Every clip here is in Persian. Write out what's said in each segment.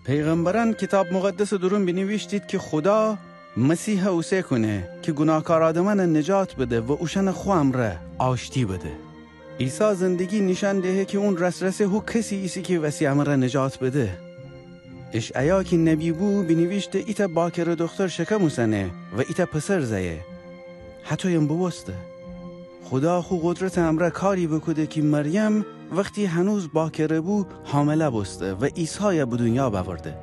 پیغمبران کتاب مقدس درون بنویشتید که خدا مسیح اوسه کنه که گناهکار آدمان نجات بده و اوشن خوام را آشتی بده. عیسی زندگی نشان دهه که اون رسرسه هو کسی ایسی که وسیع را نجات بده. اشعیا که نبی بو بنویشته ایتا باکر دختر شکموسنه و ایتا پسر زیه. حتی یم بوسته. خدا خو قدرت امره کاری بکده که مریم وقتی هنوز باکره بو حامله بسته و عیسی به دنیا بورده.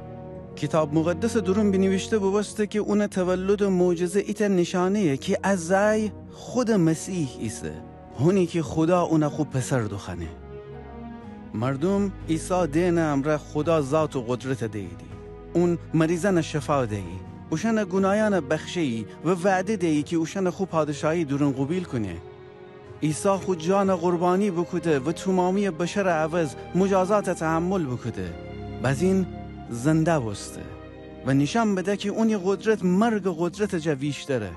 کتاب مقدس درون بنویشته بوسته که اون تولد معجزه ایتا نشانه که از زای خود مسیح ایسه. هونی که خدا اون خو پسر دخنه. مردم عیسی دین امره خدا ذات و قدرت دیدی. اون مریضان شفا دی. اوشن گناهان بخشی و وعده دی که اوشن خو پادشاهی درون قبیل کنه. عیسی خود جان قربانی بکده و تمامی بشر عوض مجازات تحمل بکده. بزین زنده بسته و نشان بده که اونی قدرت مرگ قدرت جویشتره.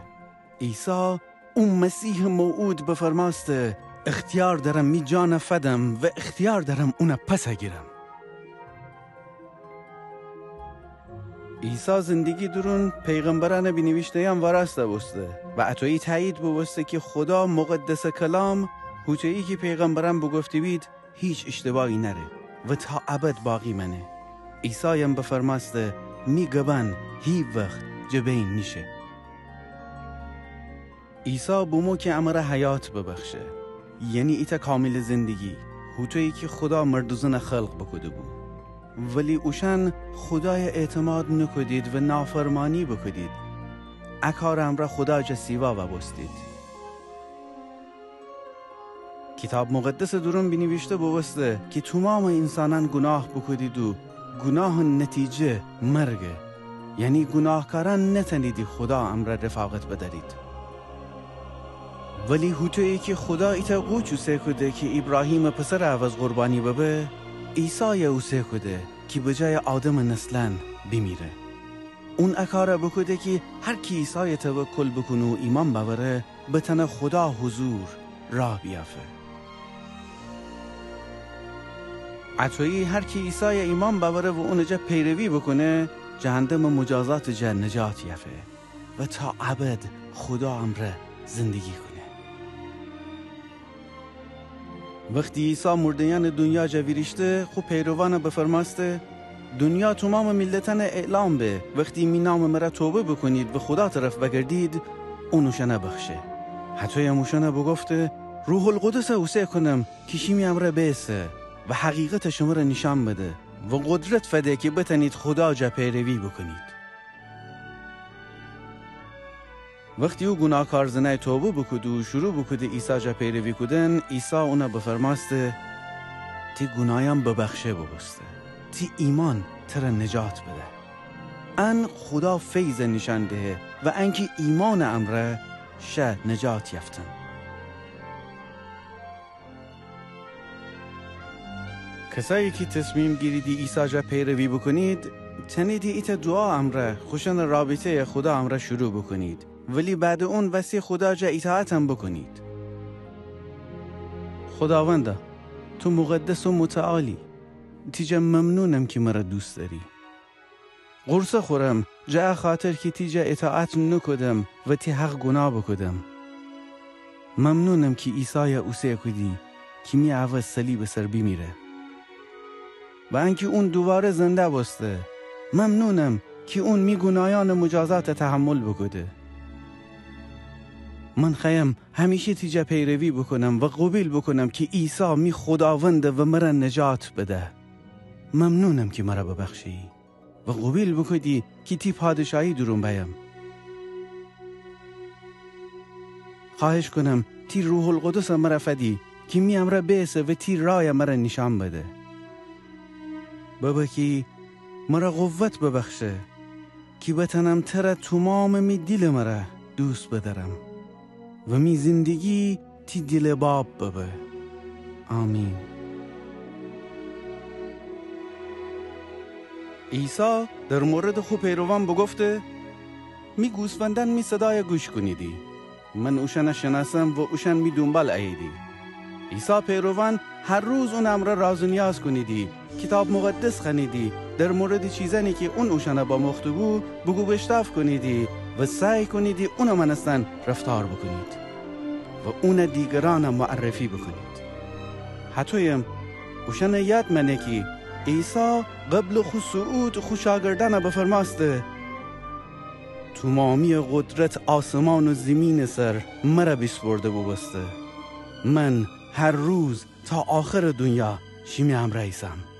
عیسی اون مسیح موعود بفرماسته اختیار دارم می جان فدم و اختیار دارم اون پس گیرم. عیسی زندگی درون پیغمبران بنویشته هم وارسته بسته و اتویی تایید بوسته که خدا مقدس کلام هوچهی که پیغمبران بگفته بید هیچ اشتباهی نره و تا ابد باقی منه. عیسی هم بفرماسته می گبن هی وقت جبین نیشه. عیسی بومو که امر حیات ببخشه، یعنی ایتا کامل زندگی هوچهی که خدا مردوزن خلق بکده بود، ولی اوشن خدای اعتماد نکدید و نافرمانی بکدید. اکار امر خدا جسیوا و بستید. کتاب مقدس درون بنویشته بوسته که تمام انسانان گناه بکدید و گناه نتیجه مرگه، یعنی گناهکاران نتنیدی خدا امر رفاقت بدارید. ولی هوتویی که خدا ایتا قوچو سه کده که ابراهیم پسر عوض قربانی ببه، عیسی او سه کده که بجای آدم نسلن بمیره. اون اکاره بکده که هر کی عیسی توکل بکنه و ایمان ببره بتنه خدا حضور راه بیافه. عطویی هر کی عیسی ایمان ببره و اونجا پیروی بکنه جهنم مجازات جه نجات یافه و تا ابد خدا امره زندگی کنه. وقتی عیسی مردیان دنیا جویریشته خو پیروان بفرماسته دنیا تمام ملتان اعلام به وقتی می نام مرا توبه بکنید و خدا طرف بگردید اونوشنه بخشه. حتی هموشنه بگفته روح القدس اوسه کنم که شیمی امره بیسه و حقیقت شما را نشان بده و قدرت فده که بتنید خدا جا پیروی بکنید. وقتی او گناهکار زنای توبه بکد و شروع بکده عیسی جا پیروی کدن، عیسی اونا بفرماسته تی گناهیم ببخشه ببسته، تی ایمان تر نجات بده. ان خدا فیض نشان ده و انکی ایمان امره شه نجات یفتن. کسایی که تصمیم گیریدی عیسی جا پیروی بکنید تنیدی ایتا دعا امره خوشن رابطه خدا امره شروع بکنید، ولی بعد اون وسی خدا جا اطاعت هم بکنید. خداونده تو مقدس و متعالی، تیجا ممنونم که مرا دوست داری. قرصه خورم جا خاطر که تیجا اطاعت نکدم و تی حق گناه بکدم. ممنونم که عیسی اوسه کدی که می عوض صلیب سر بیمیره و انکه اون دوباره زنده بسته. ممنونم که اون می گناهان مجازات تحمل بکده. من خواهم همیشه تیجا پیروی بکنم و قبول بکنم که عیسی می خداونده و مرا نجات بده. ممنونم که مرا ببخشی و قبول بکنی که تی پادشاهی درون بیم. خواهش کنم تی روح القدس مرا فدی که می امره بیسه و تی رای مرا نشان بده. بابا که مرا قوت ببخشه که بتنم تر تمام می دل مرا دوست بدارم و می زندگی تی دل باب ببه. آمین. عیسی در مورد خو پیروان بگفته می گوسفندان می صدای گوش کنیدی، من اوشن شناسم و اوشن می دنبال ایدی. عیسی پیروان هر روز اون امر راز و نیاز کنیدی کتاب مقدس خنیدی در مورد چیزانی که اون اوشنه با مختبو بگو بشتاف کنیدی و سعی کنیدی اونو منستن رفتار بکنید و اون دیگران معرفی بکنید. حتویم اوشنه یاد منه که عیسی قبل خصوعود خوشاگردن بفرماسته تمامی قدرت آسمان و زمین سر مرا بسپرده بسته. من هر روز تا آخر دنیا شیمی هم رئیسم.